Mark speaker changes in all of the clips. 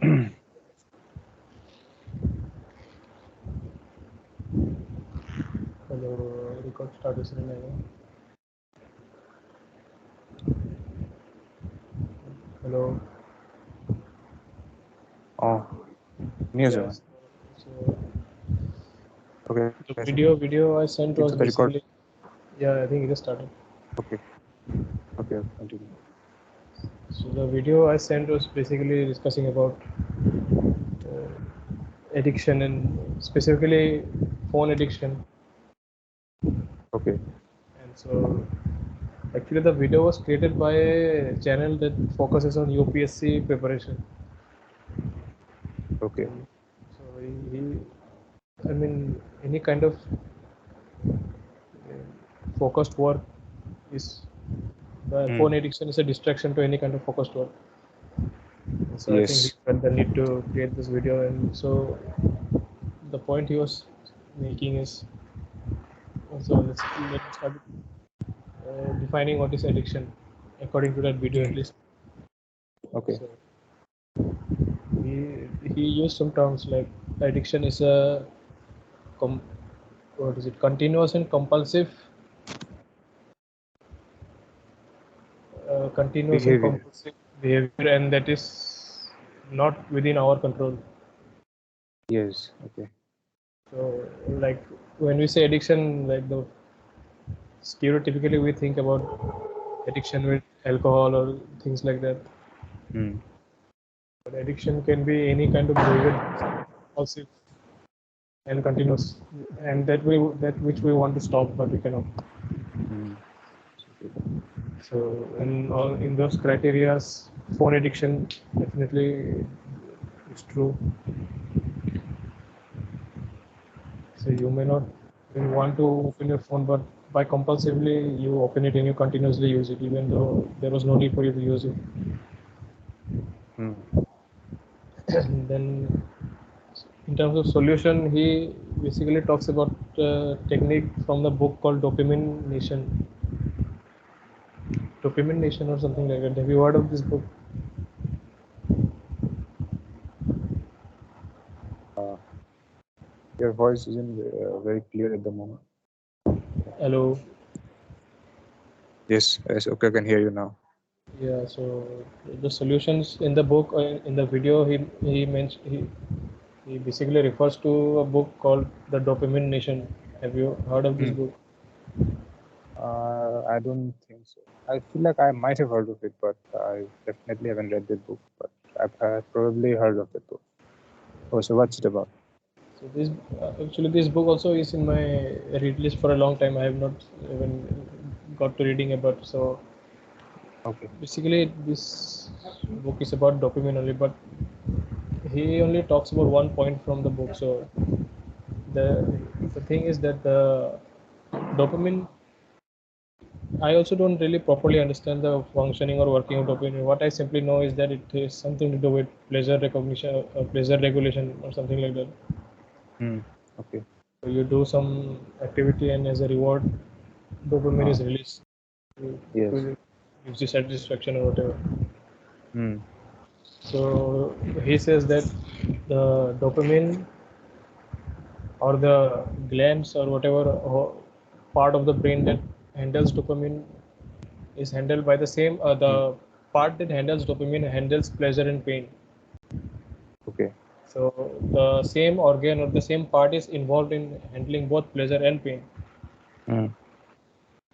Speaker 1: Hello, record start isn't it? Hello.
Speaker 2: Oh, news.
Speaker 1: Yes. So
Speaker 2: Okay.
Speaker 1: the video I sent was
Speaker 2: So the record.
Speaker 1: basically. Yeah, I think it just started.
Speaker 2: Okay. Okay. Continue.
Speaker 1: So the video I sent was basically discussing about addiction and specifically phone addiction.
Speaker 2: Okay.
Speaker 1: And so actually the video was created by a channel that focuses on UPSC preparation.
Speaker 2: Okay.
Speaker 1: So I mean, any kind of focused work is phone addiction is a distraction to any kind of focused work. So I think he
Speaker 2: Yes.
Speaker 1: felt the need to create this video, and so the point he was making is so let's start defining what is addiction according to that video at least.
Speaker 2: Okay.
Speaker 1: So he used some terms like addiction is a what is it, continuous and compulsive
Speaker 2: Behavior.
Speaker 1: behavior, and that is not within our control.
Speaker 2: Yes. Okay.
Speaker 1: So like when we say addiction, like the stereotypically we think about addiction with alcohol or things like that. But addiction can be any kind of behavior, compulsive and continuous, and that which we want to stop but we cannot. So in those criteria, phone addiction definitely is true. So you may not want to open your phone, but by compulsively you open it and you continuously use it, even though there was no need for you to use it. And then in terms of solution, he basically talks about technique from the book called Dopamine Nation. Dopamine Nation or something like that. Have you heard of this book?
Speaker 2: Your voice isn't very clear at the moment.
Speaker 1: Hello.
Speaker 2: Yes. Yes. Okay. I can hear you now.
Speaker 1: Yeah. So the solutions in the book, in the video, he mentioned he basically refers to a book called The Dopamine Nation. Have you heard of this book?
Speaker 2: I don't think so. I feel like I might have heard of it, but I definitely haven't read that book. But I've probably heard of that book. Oh, so what's it about?
Speaker 1: So this actually this book also is in my read list for a long time. I have not even got to reading about. So
Speaker 2: Okay.
Speaker 1: basically this book is about dopamine only, but he only talks about one point from the book. So the thing is that the dopamine, I also don't really properly understand the functioning or working of dopamine. What I simply know is that it has something to do with pleasure recognition, pleasure regulation, or something like that.
Speaker 2: Okay.
Speaker 1: So you do some activity, and as a reward, dopamine is released.
Speaker 2: Yes.
Speaker 1: Gives you satisfaction or whatever.
Speaker 2: Hmm.
Speaker 1: So he says that the dopamine or the glands or whatever part of the brain that handles dopamine is handled by the same the part that handles dopamine handles pleasure and pain.
Speaker 2: Okay.
Speaker 1: So the same organ or the same part is involved in handling both pleasure and pain.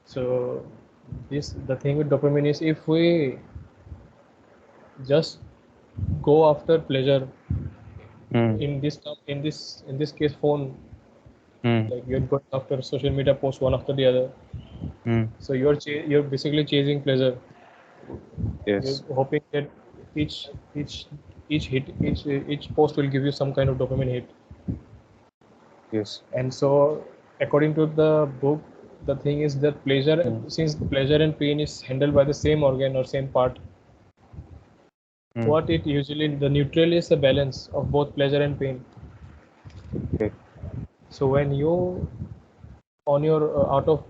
Speaker 1: So the thing with dopamine is if we just go after pleasure, in this case phone, like you're going after social media posts one after the other. So you're basically chasing pleasure. You're
Speaker 2: Yes.
Speaker 1: hoping that each each each post will give you some kind of dopamine hit.
Speaker 2: Yes.
Speaker 1: And so according to the book, the thing is that since pleasure and pain is handled by the same organ or same part, what it usually, the neutral is the balance of both pleasure and pain.
Speaker 2: Okay.
Speaker 1: So when you on your out of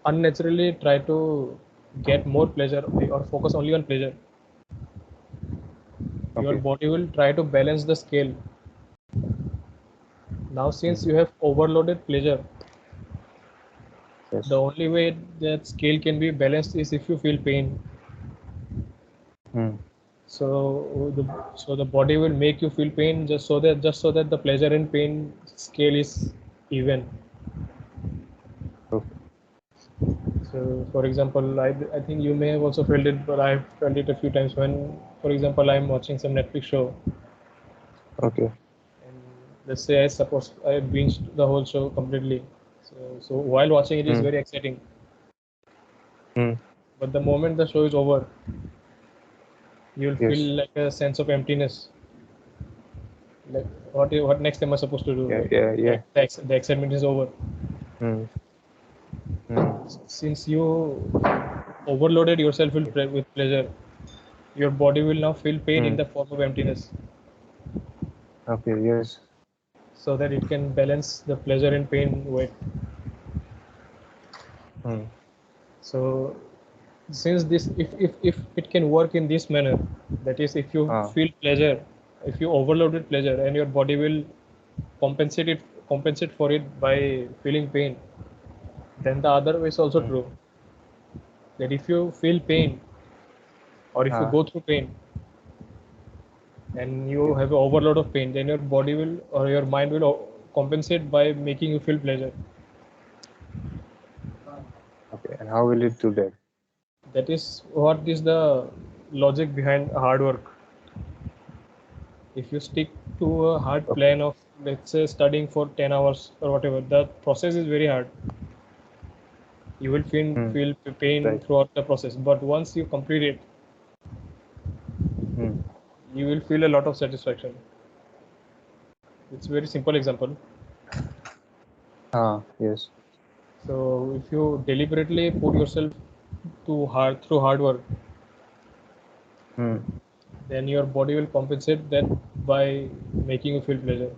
Speaker 1: unnaturally try to get more pleasure or focus only on pleasure, your
Speaker 2: Okay.
Speaker 1: body will try to balance the scale. Now, since
Speaker 2: Hmm.
Speaker 1: you have overloaded pleasure,
Speaker 2: Yes.
Speaker 1: the only way that scale can be balanced is if you feel pain.
Speaker 2: Hmm.
Speaker 1: So the body will make you feel pain just so that the pleasure and pain scale is even.
Speaker 2: Okay.
Speaker 1: So, for example, I think you may have also felt it, but I've felt it a few times when, for example, I'm watching some Netflix show,
Speaker 2: Okay.
Speaker 1: and let's say I suppose I binged the whole show completely. So while watching it is
Speaker 2: Hmm.
Speaker 1: very exciting,
Speaker 2: Hmm.
Speaker 1: but the moment the show is over, you'll feel
Speaker 2: Yes.
Speaker 1: like a sense of emptiness. Like what next am I supposed to do?
Speaker 2: Yeah.
Speaker 1: Like
Speaker 2: Yeah. Yeah.
Speaker 1: the excitement is over.
Speaker 2: Hmm. Hmm.
Speaker 1: Since you overloaded yourself with pleasure, your body will now feel pain in
Speaker 2: Hmm.
Speaker 1: the form of emptiness,
Speaker 2: Okay. Yes.
Speaker 1: so that it can balance the pleasure and pain weight.
Speaker 2: Hmm.
Speaker 1: So since this, if it can work in this manner, that is, if you
Speaker 2: Ah.
Speaker 1: feel pleasure, if you overloaded pleasure, and your body will compensate it compensate for it by feeling pain, then the other way is also
Speaker 2: Hmm.
Speaker 1: true. That if you feel pain, or if you
Speaker 2: Ah.
Speaker 1: go through pain, and you
Speaker 2: Okay.
Speaker 1: have an overload of pain, then your body will or your mind will compensate by making you feel pleasure.
Speaker 2: Okay. And how will it do that?
Speaker 1: That is what is the logic behind hard work. If you stick to a hard
Speaker 2: Okay.
Speaker 1: plan of, let's say, studying for 10 hours or whatever, the process is very hard. You will
Speaker 2: Hmm.
Speaker 1: feel pain
Speaker 2: Right.
Speaker 1: throughout the process, but once you complete it,
Speaker 2: Hmm.
Speaker 1: you will feel a lot of satisfaction. It's a very simple example.
Speaker 2: Ah. Yes.
Speaker 1: So if you deliberately put yourself through hard work,
Speaker 2: Hmm.
Speaker 1: then your body will compensate that by making you feel pleasure.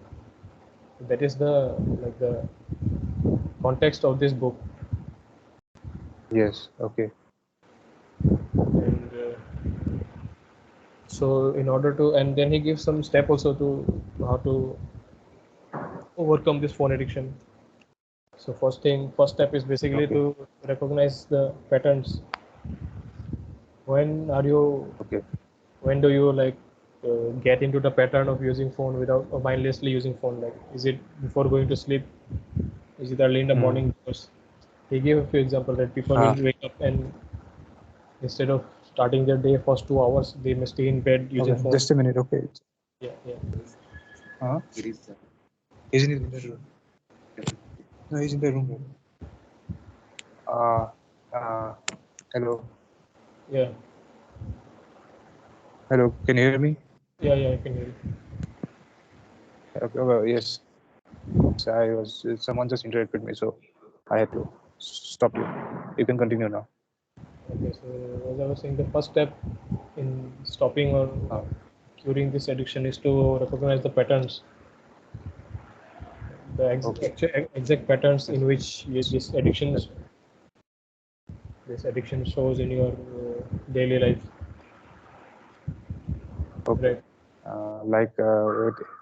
Speaker 1: That is the context of this book.
Speaker 2: Yes. Okay.
Speaker 1: And so in order to, and then he gives some step also to how to overcome this phone addiction. So first step is basically
Speaker 2: Okay.
Speaker 1: to recognize the patterns. when are you
Speaker 2: Okay.
Speaker 1: when do you like get into the pattern of using phone without or mindlessly using phone? Like, is it before going to sleep? Is it early in the
Speaker 2: Hmm.
Speaker 1: morning? Because he gave a few examples that people will
Speaker 2: Ah.
Speaker 1: wake up and instead of starting their day first 2 hours, they may stay in bed using
Speaker 2: Okay.
Speaker 1: phone.
Speaker 2: Just a minute. Okay.
Speaker 1: Yeah, yeah.
Speaker 2: Isn't it in the room? No, he's in the room. Uh, hello.
Speaker 1: Yeah,
Speaker 2: Hello. Can you hear me?
Speaker 1: yeah, I can hear you.
Speaker 2: Okay. Well, yes. I was. Someone just interrupted me, so I had to stop you. You can continue now.
Speaker 1: Okay, so as I was saying, the first step in stopping or
Speaker 2: Uh,
Speaker 1: curing this addiction is to recognize the patterns, the
Speaker 2: okay.
Speaker 1: exact patterns in which
Speaker 2: Right.
Speaker 1: this addiction shows in your daily life,
Speaker 2: Okay.
Speaker 1: right?
Speaker 2: Like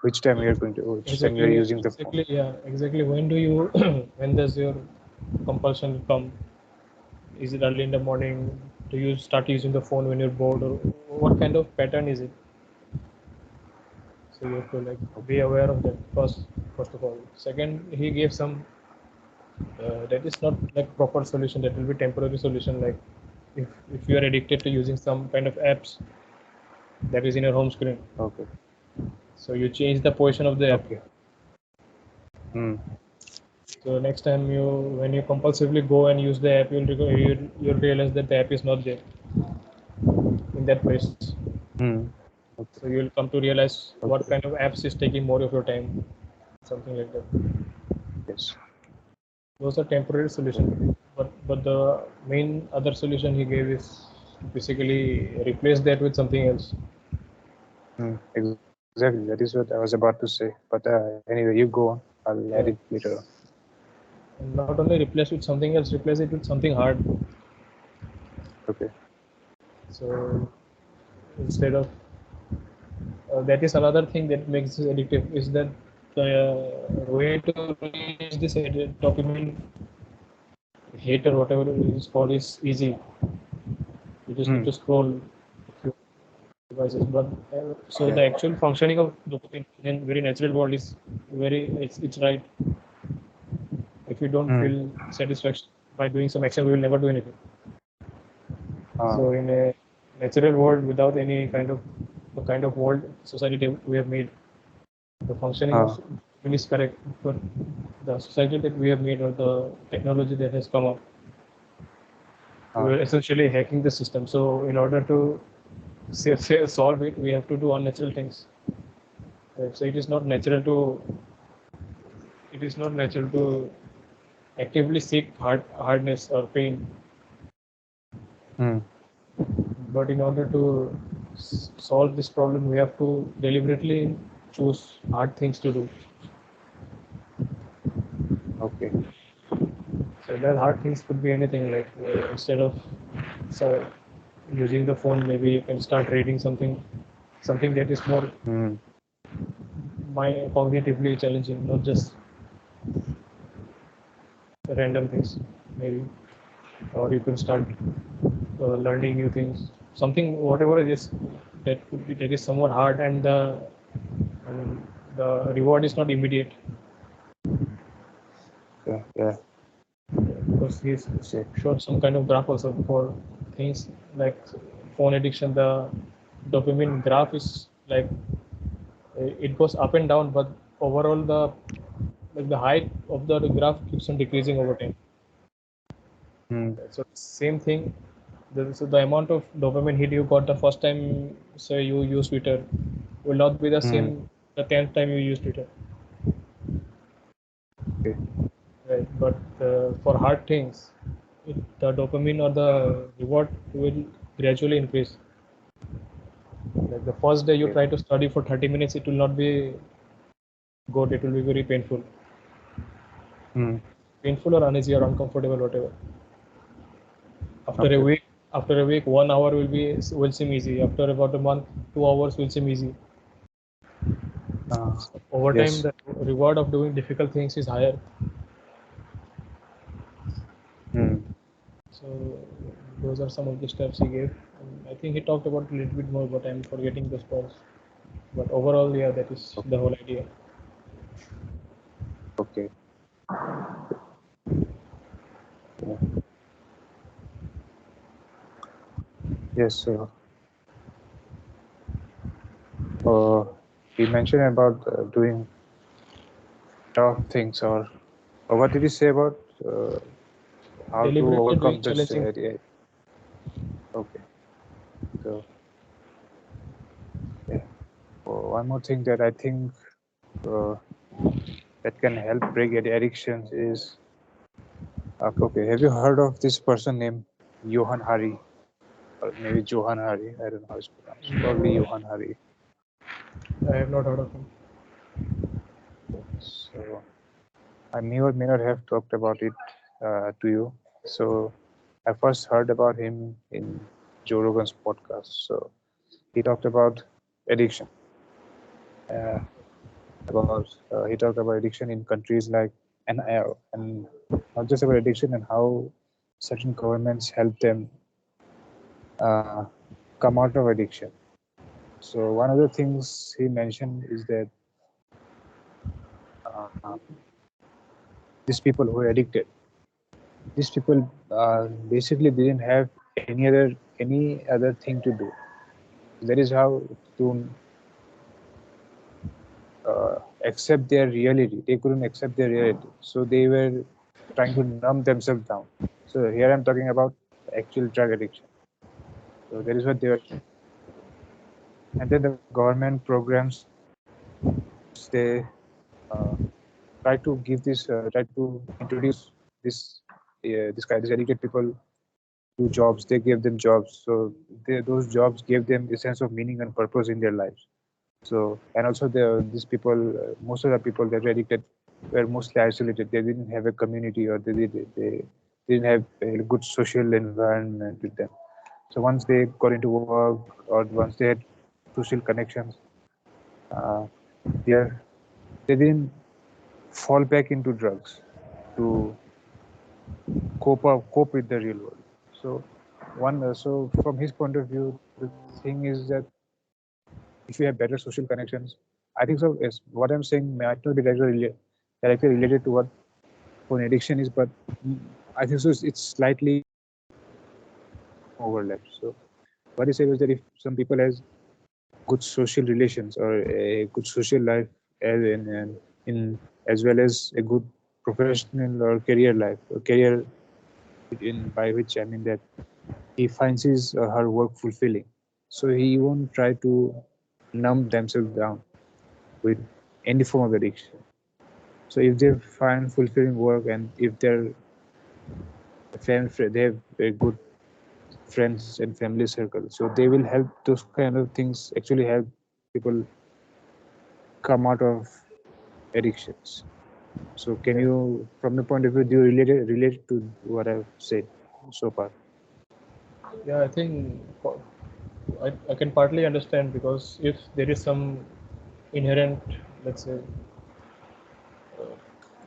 Speaker 2: which time we are going to, which time we are using the phone.
Speaker 1: Exactly, yeah, exactly. When do you, when does your compulsion come? Is it early in the morning? Do you start using the phone when you're bored, or what kind of pattern is it? So you have to like be
Speaker 2: Okay.
Speaker 1: aware of that first of all. Second, he gave some that is not like proper solution. That will be temporary solution. Like if you are addicted to using some kind of apps that is in your home screen,
Speaker 2: Okay.
Speaker 1: so you change the position of the app.
Speaker 2: Okay. Hmm.
Speaker 1: So next time when you compulsively go and use the app, you'll realize that the app is not there in that place.
Speaker 2: Hmm. Okay.
Speaker 1: So you'll come to realize what
Speaker 2: Okay.
Speaker 1: kind of apps is taking more of your time, something like that.
Speaker 2: Yes.
Speaker 1: Those are temporary
Speaker 2: Okay.
Speaker 1: solution, but the main other solution he gave is to basically replace that with something else.
Speaker 2: Hmm. Exactly. That is what I was about to say. But anyway, you go on. I'll add
Speaker 1: Yeah,
Speaker 2: it later on.
Speaker 1: and not only replace with something else, replace it with something hard.
Speaker 2: Okay.
Speaker 1: So instead of That is another thing that makes this addictive, is that the way to reach this dopamine hit or whatever it is called is easy. You just need to scroll a few devices, but so the actual functioning of dopamine in very natural world is it's right. If you don't feel satisfaction by doing some action, we will never do anything. So in a natural world, without any kind of the kind of world society we have made, the functioning of dopamine is correct, but the society that we have made or the technology that has come up, we're essentially hacking the system. So in order to solve it, we have to do unnatural things. So it is not natural to actively seek hardness or pain. But in order to solve this problem, we have to deliberately choose hard things to do.
Speaker 2: Okay.
Speaker 1: So that hard things could be anything, like instead of using the phone, maybe you can start reading something that is more cognitively challenging, not just random things, maybe. Or you can start learning new things, something whatever it is that is somewhat hard, and the reward is not immediate.
Speaker 2: Yeah.
Speaker 1: Because he's showed some kind of graph also for things like phone addiction. The dopamine graph is like it goes up and down, but overall the height of the graph keeps on decreasing over time. So same thing, so the amount of dopamine hit you got the first time, say you use Twitter, will not be the same the 10th time you use Twitter. Right, but for hard things, the dopamine or the reward will gradually increase. Like the first day you try to study for 30 minutes, it will not be good, it will be very painful. Painful or uneasy or uncomfortable, whatever. After a week 1 hour will seem easy. After about a month, 2 hours will seem easy. Over time, the reward of doing difficult things is higher. So those are some of the steps he gave, and I think he talked about a little bit more, but I'm forgetting the spots. But overall, yeah, that is the whole idea.
Speaker 2: Okay. Yes, sir. He mentioned about doing tough things, or what did he say about how to overcome this? Okay. So, yeah. One more thing that I think that can help break addictions is, okay, have you heard of this person named Johan Hari? Or maybe Johan Hari, I don't know how it's pronounced. Probably Johan Hari.
Speaker 1: I have not heard of him.
Speaker 2: So I may or may not have talked about it to you. So I first heard about him in Joe Rogan's podcast. So he talked about addiction. He talked about addiction in countries like and not just about addiction, and how certain governments help them come out of addiction. So one of the things he mentioned is that these people who are addicted, these people basically didn't have any other thing to do. That is how to accept their reality. They couldn't accept their reality, so they were trying to numb themselves down. So here I'm talking about actual drug addiction. So that is what they were. And then the government programs, they try to give this, try to introduce these addicted people to jobs. They gave them jobs, so those jobs gave them a sense of meaning and purpose in their lives. So, and also these people, most of the people that were addicted were mostly isolated. They didn't have a community, or they didn't have a good social environment with them. So once they got into work, or once they had social connections, they didn't fall back into drugs to cope with the real world. So so from his point of view, the thing is that if you have better social connections, I think so. Yes, what I'm saying might not be directly related to what phone addiction is, but I think so. It's slightly overlap. So what he said was that if some people has good social relations or a good social life as in as well as a good professional or career life or career in by which I mean that he finds his or her work fulfilling, so he won't try to numb themselves down with any form of addiction. So if they find fulfilling work and if they have a good friends and family circle, so they will help those kind of things actually help people come out of addictions. So can you, from the point of view, do you relate to what I've said so far?
Speaker 1: Yeah, I think I can partly understand, because if there is some inherent, let's say,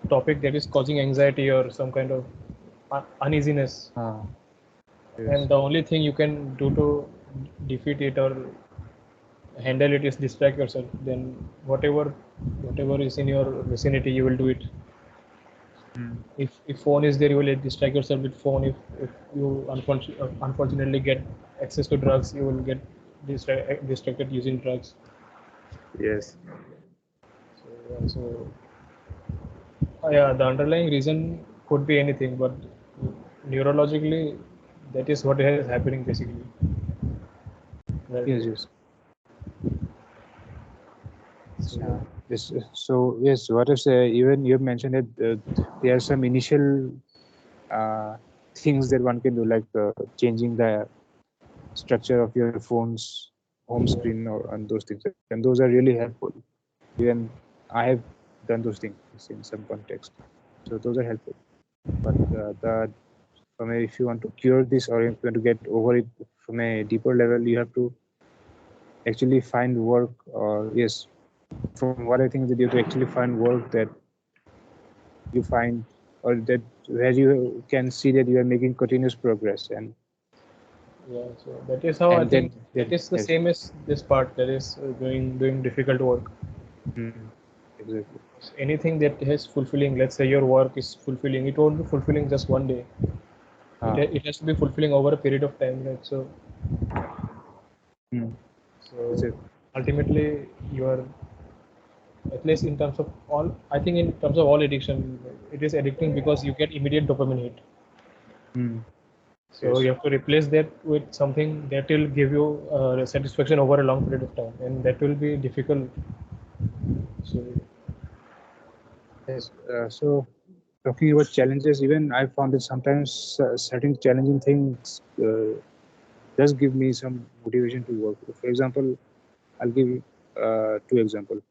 Speaker 1: topic that is causing anxiety or some kind of uneasiness,
Speaker 2: Yes.
Speaker 1: and the only thing you can do to defeat it or handle it is distract yourself, then whatever is in your vicinity, you will do it. If phone is there, you will distract yourself with phone. If you unfortunately get access to drugs, you will get distracted using drugs.
Speaker 2: Yes.
Speaker 1: So yeah, the underlying reason could be anything, but neurologically, that is what is happening basically. Right.
Speaker 2: Yes. Yes.
Speaker 1: So,
Speaker 2: Yes. So yes, what if even you have mentioned that there are some initial things that one can do, like changing the structure of your phone's home screen or and those things, and those are really helpful. Even I have done those things in some context, so those are helpful. But if you want to cure this or if you want to get over it from a deeper level, you have to actually find work. Or yes, from what I think that you have to actually find work that you find or that where you can see that you are making continuous progress. And
Speaker 1: yeah, so that is how I
Speaker 2: and
Speaker 1: think
Speaker 2: then
Speaker 1: that is the
Speaker 2: yes.
Speaker 1: same as this part, that is doing difficult work.
Speaker 2: Exactly.
Speaker 1: Anything that is fulfilling, let's say your work is fulfilling, it won't be fulfilling just one day. It has to be fulfilling over a period of time, right? So
Speaker 2: Mm. That's
Speaker 1: so
Speaker 2: it.
Speaker 1: ultimately you are, at least in terms of all, I think in terms of all addiction, it is addicting because you get immediate dopamine hit.
Speaker 2: Mm.
Speaker 1: So
Speaker 2: Yes.
Speaker 1: you have to replace that with something that will give you satisfaction over a long period of time, and that will be difficult. So
Speaker 2: Yes. So talking about challenges, even I found that sometimes certain challenging things does give me some motivation to work. For example, I'll give you two examples.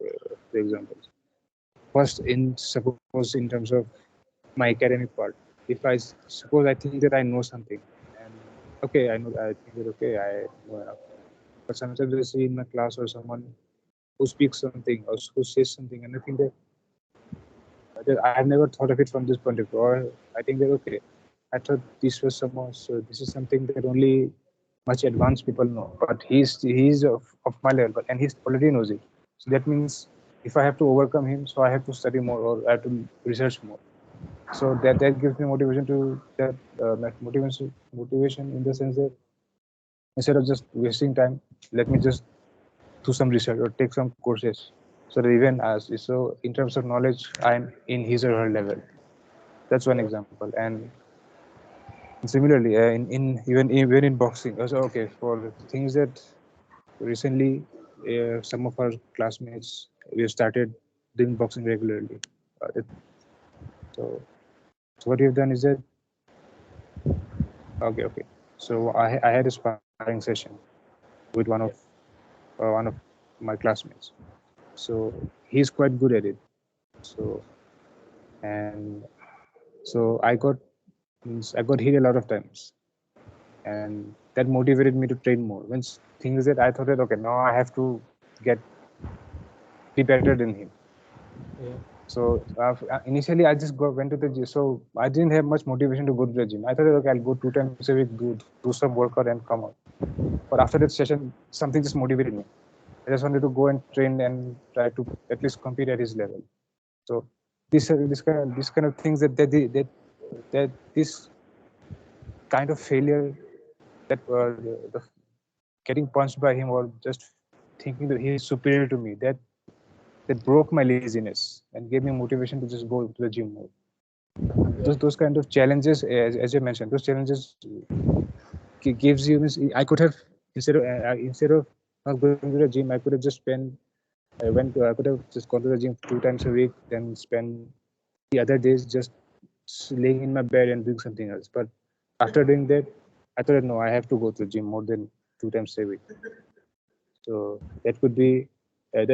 Speaker 2: First, in suppose in terms of my academic part, if suppose I think that I know something, and okay, I think that okay, I know enough. But sometimes I see in my class or someone who speaks something or who says something, and I think that I have never thought of it from this point of view. Or I think that okay, I thought this was someone, so this is something that only much advanced people know. But he's of my level, but and he already knows it. So that means if I have to overcome him, so I have to study more or I have to research more. So that gives me motivation to that motivation in the sense that instead of just wasting time, let me just do some research or take some courses. So that even as so in terms of knowledge, I'm in his or her level. That's one example. And similarly, even in boxing, also okay for things that recently some of our classmates we have started doing boxing regularly. So, so what we've done is that okay. So I had a sparring session with one of my classmates. So he's quite good at it. So and so I got hit a lot of times, and that motivated me to train more. When things that I thought that okay, now I have to get be better than him.
Speaker 1: Yeah.
Speaker 2: So initially, I just went to the gym. So I didn't have much motivation to go to the gym. I thought, okay, I'll go 2 times a week, do some workout and come out. But after that session, something just motivated me. I just wanted to go and train and try to at least compete at his level. So this kind of things that this kind of failure, that the getting punched by him or just thinking that he is superior to me, that broke my laziness and gave me motivation to just go to the gym more. Those kind of challenges, as you mentioned, those challenges gives you. I could have instead of not going to the gym, I could have just spent. I could have just gone to the gym 2 times a week, then spend the other days just laying in my bed and doing something else. But after doing that, I thought, no, I have to go to the gym more than 2 times a week. So that could be, as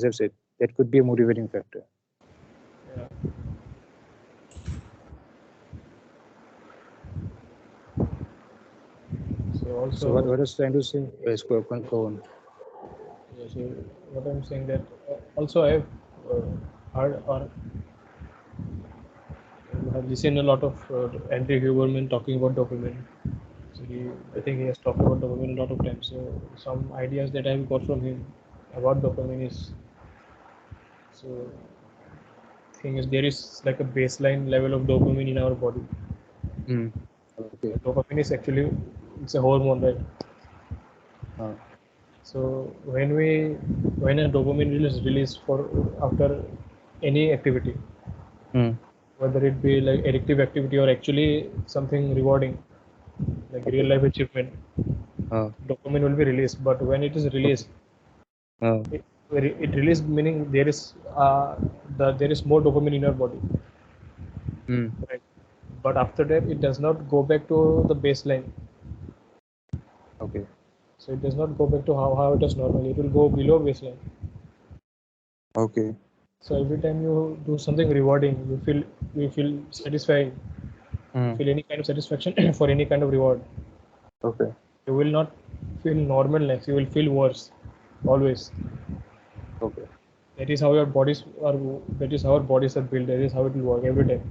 Speaker 2: I've said, that could be a motivating factor.
Speaker 1: Yeah. So also,
Speaker 2: So what I was trying to say is go on.
Speaker 1: yeah, so what I'm saying that also I've heard or I've listened a lot of Andrew Huberman talking about dopamine. So I think he has talked about dopamine a lot of times. So some ideas that I've got from him about dopamine is, so thing is there is like a baseline level of dopamine in our body.
Speaker 2: Okay.
Speaker 1: Dopamine is actually, it's a hormone, right? So when a dopamine is released for after any activity, whether it be like addictive activity or actually something rewarding, like real life achievement, dopamine will be released. But when it is released, it released meaning there is there is more dopamine in your body, right? But after that, it does not go back to the baseline.
Speaker 2: Okay.
Speaker 1: So it does not go back to how it is normally. It will go below baseline.
Speaker 2: Okay.
Speaker 1: So every time you do something rewarding, you feel satisfied, feel any kind of satisfaction for any kind of reward.
Speaker 2: Okay.
Speaker 1: You will not feel normal next. You will feel worse, always.
Speaker 2: Okay.
Speaker 1: That is how your bodies are. That is how our bodies are built. That is how it will work every time.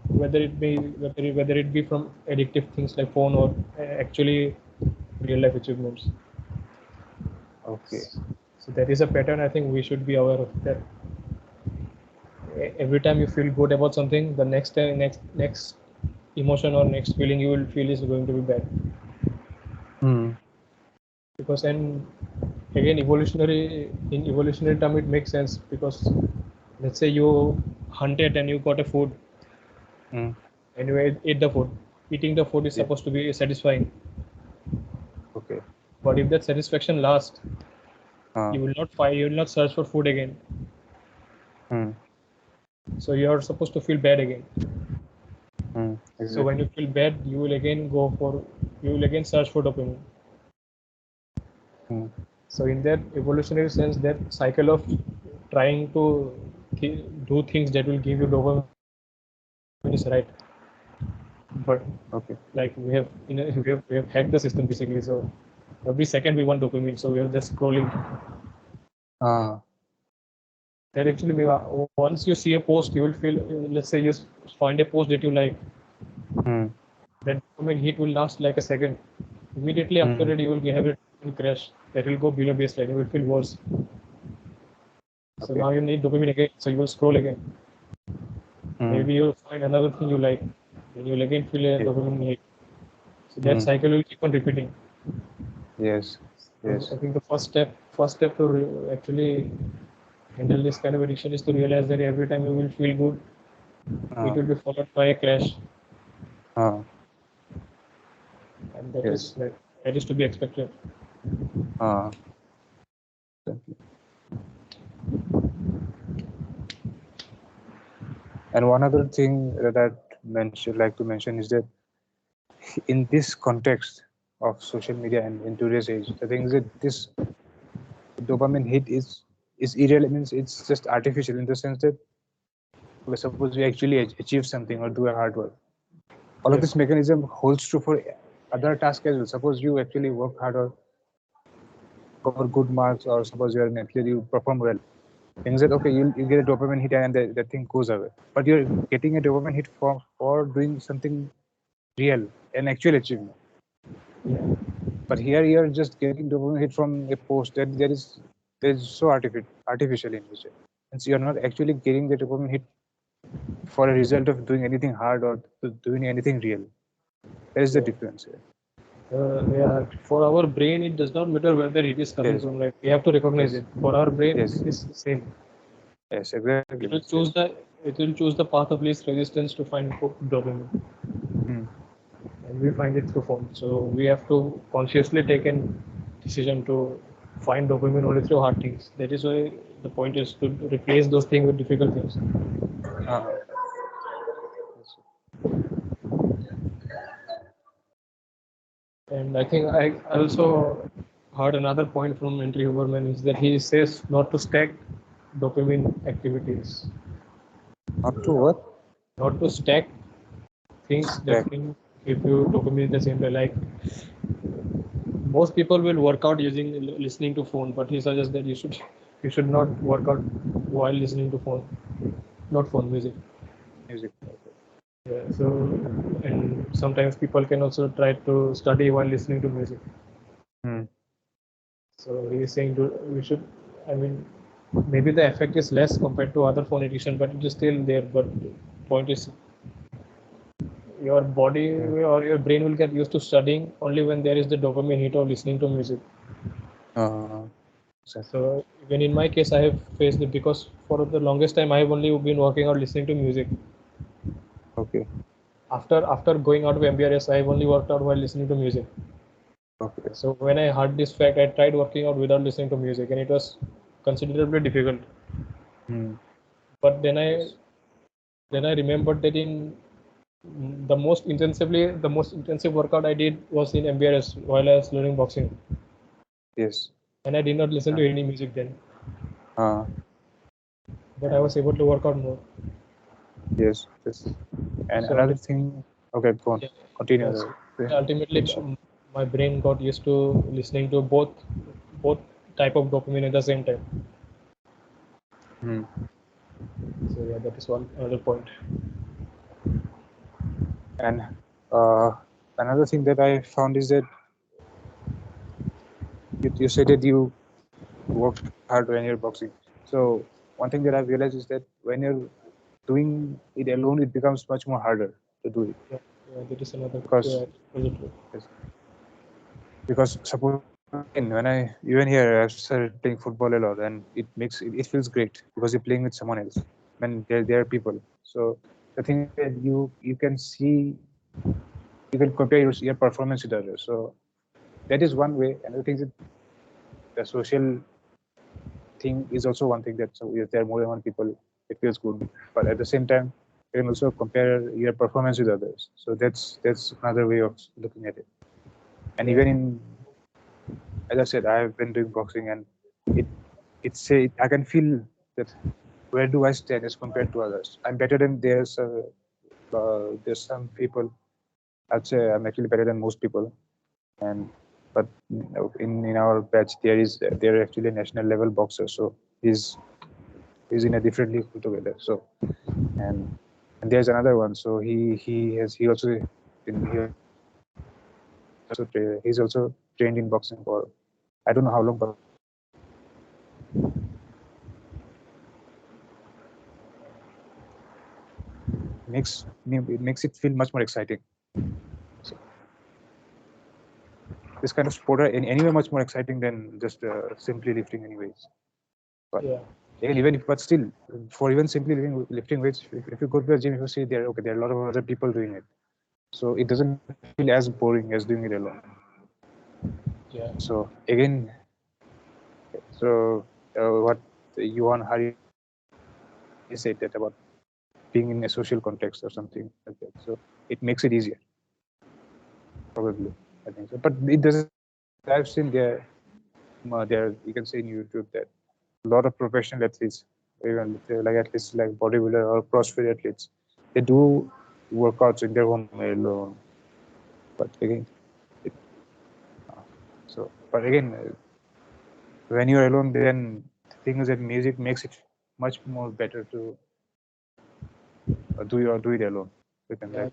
Speaker 1: Whether it be from addictive things like phone or actually real life achievements.
Speaker 2: Okay.
Speaker 1: So that is a pattern. I think we should be aware of that. Every time you feel good about something, the next emotion or next feeling you will feel is going to be bad. Because, and again, in evolutionary term, it makes sense, because let's say you hunted and you got a food and you ate the food. Eating the food is supposed to be satisfying.
Speaker 2: Okay.
Speaker 1: But if that satisfaction lasts, you will not search for food again. So you are supposed to feel bad again.
Speaker 2: Exactly.
Speaker 1: So when you feel bad, you will again search for dopamine. So in that evolutionary sense, that cycle of trying to do things that will give you dopamine is right. But
Speaker 2: Okay.
Speaker 1: like we have hacked the system basically. So every second we want dopamine, so we are just scrolling. That actually, once you see a post, you will feel, let's say you find a post that you like, that dopamine hit will last like a second. Immediately after that, you will have a crash that will go below baseline. You will feel worse. So now you need dopamine again, so you will scroll again. Maybe you'll find another thing you like, and you'll again feel a dopamine hit. So that cycle will keep on repeating.
Speaker 2: Yes.
Speaker 1: I think the first step to actually handle this kind of addiction is to realize that every time you will feel good, it will be followed by a crash. And that is to be expected.
Speaker 2: And one other thing that I'd like to mention is that in this context of social media and in today's age, the thing is that this dopamine hit is irrelevant. It's just artificial in the sense that suppose we actually achieve something or do a hard work. All of this mechanism holds true for other tasks as well. Suppose you actually work hard or score good marks, or suppose you are an athlete, you perform well. things that okay, you get a dopamine hit and the thing goes away, but you're getting a dopamine hit for doing something real, an actual achievement.
Speaker 1: Yeah.
Speaker 2: But here you're just getting dopamine hit from a post that is so artificial in nature, and so you're not actually getting the dopamine hit for a result of doing anything hard or doing anything real. That is the
Speaker 1: Yeah.
Speaker 2: difference here.
Speaker 1: Yeah, for our brain, it does not matter whether it is coming
Speaker 2: Yes,
Speaker 1: from. Like we have to recognize
Speaker 2: yes,
Speaker 1: it. For our brain,
Speaker 2: yes,
Speaker 1: it is the same.
Speaker 2: yes, exactly.
Speaker 1: It will
Speaker 2: Yes.
Speaker 1: choose the it will choose the path of least resistance to find dopamine,
Speaker 2: Hmm.
Speaker 1: and we find it through phone. So we have to consciously take a decision to find dopamine only through hard things. That is why the point is to replace those things with difficult things.
Speaker 2: Uh,
Speaker 1: And I think I also heard another point from Henry Huberman is that he says not to stack dopamine activities,
Speaker 2: Up to what?
Speaker 1: not to stack things that
Speaker 2: Stack.
Speaker 1: can give you dopamine at the same time. Like most people will work out using listening to phone, but he suggests that you should not work out while listening to phone, not phone music.
Speaker 2: Music.
Speaker 1: Yeah, so and sometimes people can also try to study while listening to music.
Speaker 2: Hmm.
Speaker 1: So he is saying we should. I mean, maybe the effect is less compared to other phone addiction, but it is still there. But point is, your body
Speaker 2: Hmm.
Speaker 1: or your brain will get used to studying only when there is the dopamine hit of listening to music.
Speaker 2: Uh, exactly.
Speaker 1: So even in my case, I have faced it because for the longest time I have only been working out listening to music.
Speaker 2: Okay.
Speaker 1: After going out of MBRS, I have only worked out while listening to music.
Speaker 2: Okay.
Speaker 1: So when I heard this fact, I tried working out without listening to music, and it was considerably difficult.
Speaker 2: Hmm.
Speaker 1: But then I
Speaker 2: Yes.
Speaker 1: then I remembered that in the most intensive workout I did was in MBRS while I was learning boxing,
Speaker 2: Yes.
Speaker 1: and I did not listen
Speaker 2: Uh,
Speaker 1: to any music then.
Speaker 2: uh,
Speaker 1: But I
Speaker 2: and
Speaker 1: was able to work out more.
Speaker 2: yes. Yes. And
Speaker 1: So
Speaker 2: another
Speaker 1: ultimately,
Speaker 2: thing. Okay, go on.
Speaker 1: yeah,
Speaker 2: Continue.
Speaker 1: yes,
Speaker 2: Okay.
Speaker 1: ultimately my brain got used to listening to both type of dopamine at the same time.
Speaker 2: Hmm.
Speaker 1: So yeah, that is one other point.
Speaker 2: And uh, another thing that I found is that you said that you work hard when you're boxing. So one thing that I've realized is that when you're doing it alone, it becomes much more harder to do it
Speaker 1: Yeah, yeah, that is another
Speaker 2: because
Speaker 1: really true.
Speaker 2: yes, because suppose again, when I even here I've started playing football a lot and it feels great because you're playing with someone else. When there are people. So the thing is that you can see you can compare your performance with others. So that is one way. Another thing is that the social thing is also one thing that so if there are more than one people, it feels good. But at the same time, you can also compare your performance with others. So that's another way of looking at it. And
Speaker 1: Yeah,
Speaker 2: even in, as I said, I have been doing boxing, and it it's a I can feel that where do I stand as compared to others. I'm better than there's some people. I'd say I'm actually better than most people, and but in our batch there are actually national level boxers, so he's in a different league altogether. So and there's another one. So he also he's also trained in boxing for I don't know how long, but it makes it feel much more exciting. So this kind of sport are in anyway much more exciting than just simply lifting anyways. But
Speaker 1: yeah,
Speaker 2: even if but still for even simply lifting weights, if you go to a gym, you see there are a lot of other people doing it. So it doesn't feel as boring as doing it alone.
Speaker 1: yeah,
Speaker 2: So again, so what Yuan Hari said that about being in a social context or something like that. So it makes it easier, probably. I think so. But it doesn't. I've seen there you can say in YouTube that a lot of professional athletes, even like athletes like bodybuilder or CrossFit athletes, they do workouts in their home alone. But again, it, but again, when you're alone, then thing is that music makes it much more better to do it alone.
Speaker 1: Yeah,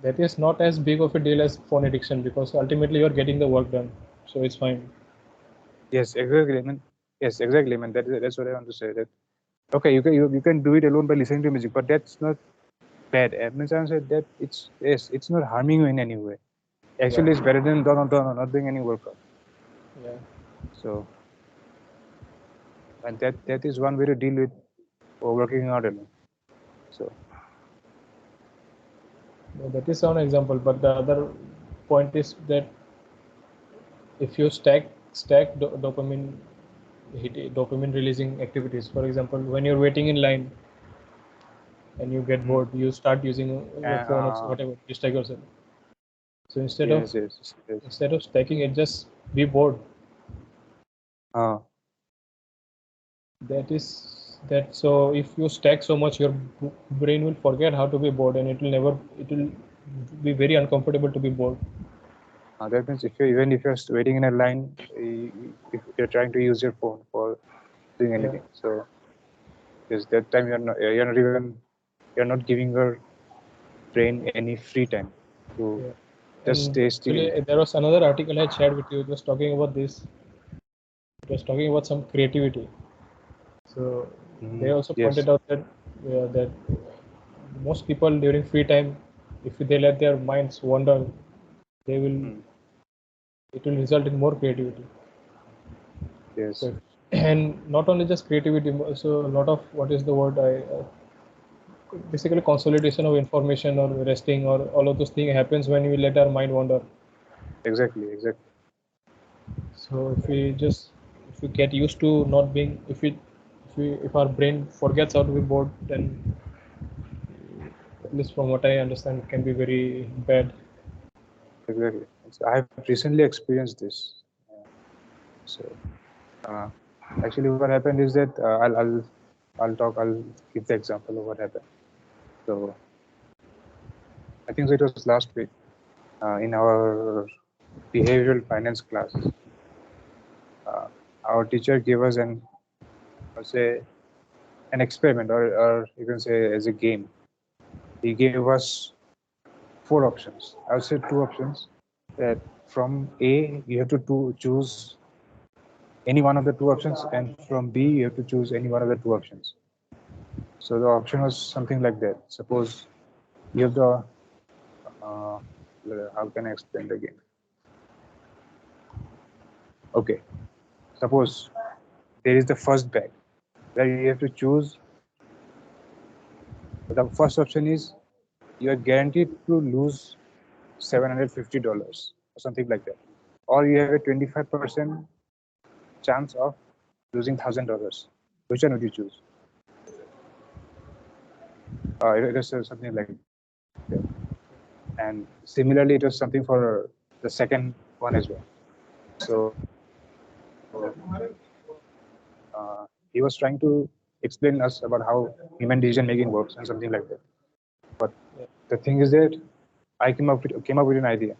Speaker 1: that is not as big of a deal as phone addiction, because ultimately you're getting the work done, so it's fine.
Speaker 2: Yes, exactly. I mean, yes, exactly. I mean, that's what I want to say. That okay, you can do it alone by listening to music, but that's not bad. I mean, I said that it's not harming you in any way. Actually, it's better than not doing any workout.
Speaker 1: Yeah.
Speaker 2: So, and that is one way to deal with working out alone. So,
Speaker 1: Yeah, that is one example, but the other point is that if you stack dopamine releasing activities, for example, when you're waiting in line and you get bored, you start using your phone or whatever, distract yourself. So instead of stacking it, just be bored. That is that. So if you stack so much, your brain will forget how to be bored, and it will be very uncomfortable to be bored.
Speaker 2: that means even if you're waiting in a line, if you're trying to use your phone for doing anything, so because that time you're not giving your brain any free time to just stay still.
Speaker 1: Actually, there was another article I shared with you. It was talking about this. It was talking about some creativity. So they also pointed out that that most people during free time, if they let their minds wander, they will. It will result in more creativity.
Speaker 2: Yes.
Speaker 1: So, and not only just creativity, so a lot of what is the word basically consolidation of information or resting or all of those things happens when we let our mind wander.
Speaker 2: Exactly.
Speaker 1: So if we get used to not being, if our brain forgets how to be bored, then at least from what I understand, it can be very bad.
Speaker 2: Exactly. So I have recently experienced this. So actually, what happened is that I'll give the example of what happened. So I think it was last week in our behavioral finance class. Our teacher gave us an experiment, or you can say as a game. He gave us 4 options. I would say 2 options. That from A you have to choose any one of the 2 options, and from B you have to choose any one of the 2 options. So the option was something like that. Suppose you have the how can I explain the game? Okay, suppose there is the first bag where you have to choose. The first option is you are guaranteed to lose $750 or something like that, or you have a 25% chance of losing $1,000. Which one would you choose? It was something like that. And similarly, it was something for the second one as well. So he was trying to explain us about how human decision making works and something like that. But the thing is that I came up with an idea.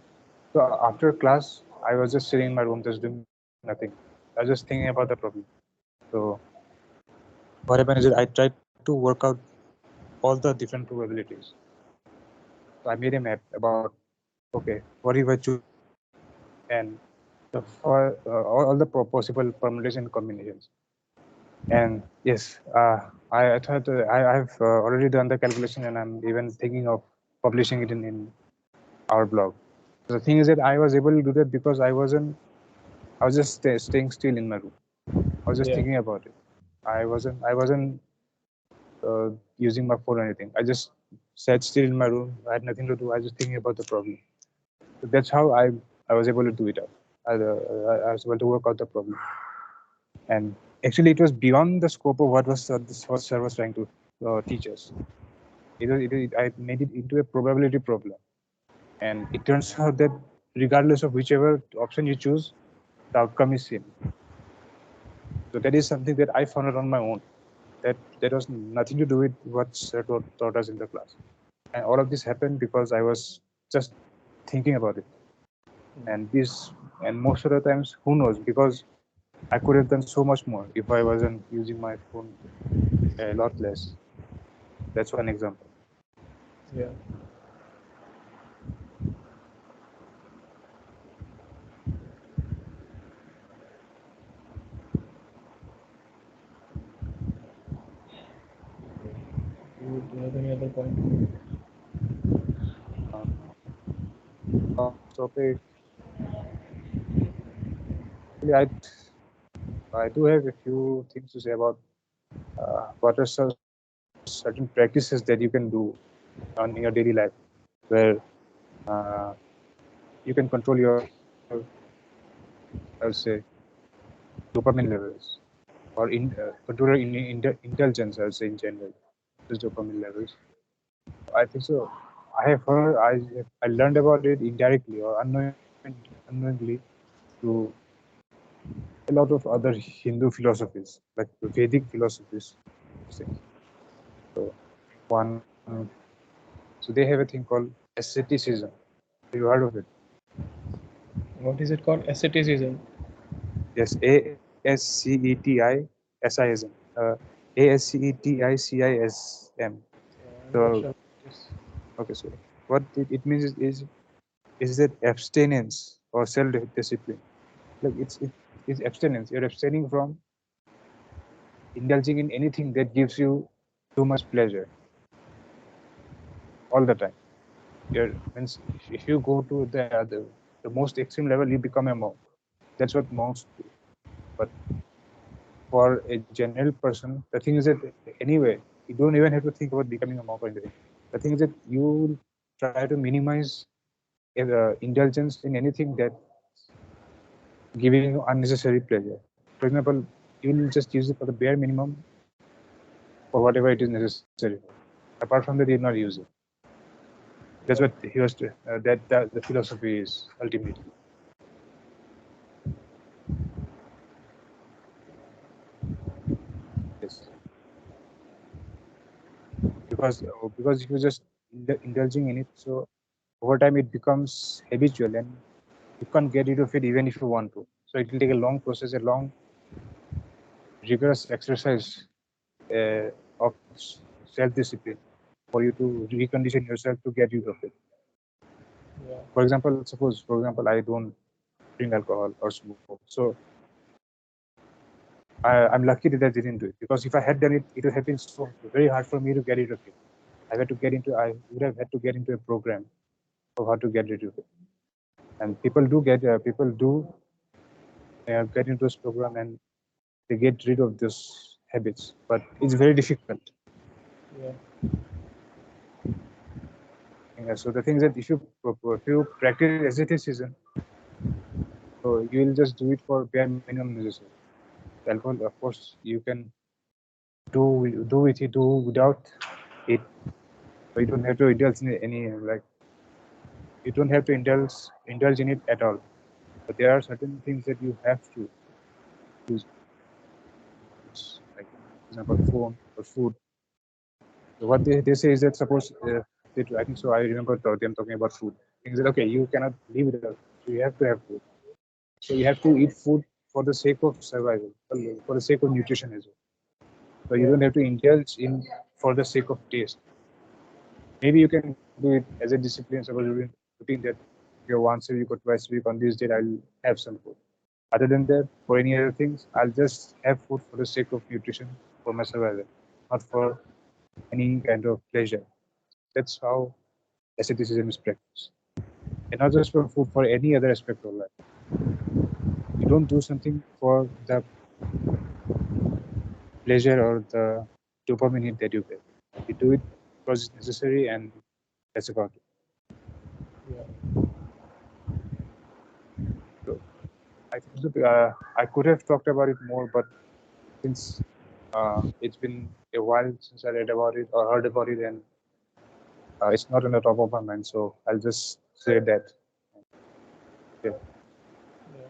Speaker 2: So after class, I was just sitting in my room, just doing nothing. I was just thinking about the problem. So what happened is that I tried to work out all the different probabilities. So I made a map about, okay, what if I choose A and all the possible permutation combinations. And yes, I thought I've already done the calculation, and I'm even thinking of publishing it in our blog. The thing is that I was able to do that because I was just staying still in my room. I was just thinking about it. I wasn't using my phone or anything. I just sat still in my room. I had nothing to do. I was just thinking about the problem. So that's how I was able to do it out. I was able to work out the problem. And actually, it was beyond the scope of what sir was trying to teach us. I made it into a probability problem. And it turns out that regardless of whichever option you choose, the outcome is same. So that is something that I found out on my own. That was nothing to do with what sir taught us in the class. And all of this happened because I was just thinking about it. And most of the times, who knows? Because I could have done so much more if I wasn't using my phone a lot less. That's one example.
Speaker 1: Yeah. Do you have any other point?
Speaker 2: Topic. Actually, I do have a few things to say about what are some certain practices that you can do on your daily life where uh, you can control your, I would say, dopamine levels or control your intelligence, I would say, in general, just dopamine levels. I think so. I have heard, I learned about it indirectly or unknowingly through a lot of other Hindu philosophies, like the Vedic philosophies. So one, so they have a thing called asceticism. Have you heard of it?
Speaker 1: What is it called? Asceticism.
Speaker 2: Yes, ASCETISISM. ASCETICISM.
Speaker 1: I'm not
Speaker 2: So
Speaker 1: sure. Yes.
Speaker 2: okay, so what it means is that abstinence or self-discipline. Like it's abstinence. You're abstaining from indulging in anything that gives you too much pleasure all the time. Means if you go to the most extreme level, you become a monk. That's what monks do. But for a general person, the thing is that anyway, you don't even have to think about becoming a monk or anything. The thing is that you try to minimize indulgence in anything that giving you unnecessary pleasure. For example, you will just use it for the bare minimum for whatever it is necessary for. Apart from that, you will not use it. That's what he was that the philosophy is ultimately. Yes. Because if you're just indulging in it, so over time it becomes habitual and you can't get rid of it even if you want to. So it will take a long process, a long rigorous exercise of self-discipline for you to recondition yourself to get rid of it.
Speaker 1: Yeah.
Speaker 2: For example, for example, I don't drink alcohol or smoke. So I'm lucky that I didn't do it, because if I had done it, it would have been so very hard for me to get rid of it. I would have had to get into a program of how to get rid of it. And people do get into this program and they get rid of these habits, but it's very difficult.
Speaker 1: Yeah.
Speaker 2: Yeah, so the thing is that if you practice asceticism, so you will just do it for bare minimum necessary. Alcohol, of course, you can do without it, but you don't have to indulge in any like you don't have to indulge in it at all. But there are certain things that you have to use, like for example, phone or food. So what they say is that suppose I think so. I remember them talking about food. Things that okay, you cannot live without food. So you have to have food. So you have to eat food for the sake of survival, for the sake of nutrition as well. So you
Speaker 1: Yeah.
Speaker 2: don't have to indulge in for the sake of taste. Maybe you can do it as a discipline. Suppose you're putting that once a week or twice a week on this date, I'll have some food. Other than that, for any other things, I'll just have food for the sake of nutrition for my survival, not for any kind of pleasure. That's how asceticism is practiced. And not just for food, for any other aspect of life. You don't do something for the pleasure or the dopamine hit that you get. You do it because it's necessary, and that's about it.
Speaker 1: Yeah.
Speaker 2: So I think I could have talked about it more, but since it's been a while since I read about it or heard about it, and it's not on the top of my mind, so I'll just say that. Yeah.
Speaker 1: Yeah.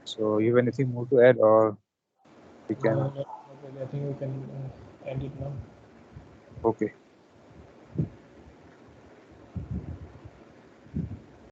Speaker 2: So you have anything more to add, or we
Speaker 1: No,
Speaker 2: can?
Speaker 1: not really. I think we can end it now.
Speaker 2: Okay.